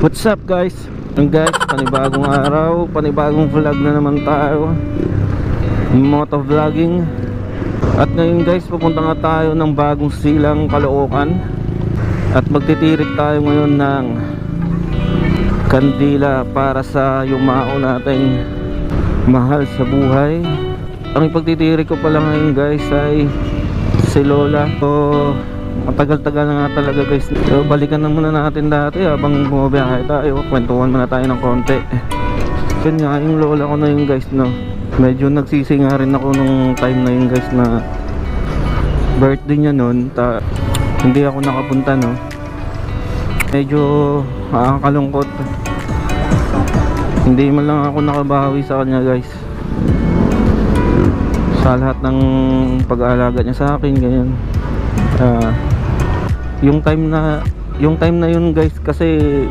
What's up guys? Guys, panibagong araw, panibagong vlog na naman tayo. Moto vlogging. At ngayon guys, pupunta nga tayo ng bagong silang Caloocan. At magtitirik tayo ngayon ng kandila para sa yumao nating mahal sa buhay. Ang ipagtitirik ko pala ngayon guys ay si Lola. So matagal-tagal na nga talaga guys. So balikan na muna natin dati habang bumabiyahe tayo. Kwentuhan muna tayo ng konti. Yun nga, yung lola ko na yun guys, no. Medyo nagsisi nga rin ako nung time na yun guys, na birthday niya nun. Hindi ako nakapunta, no. Medyo nakakalungkot. Hindi man lang ako nakabawi sa kanya guys, sa lahat ng pag-aalaga niya sa akin, ganyan. Yung time na yun guys, kasi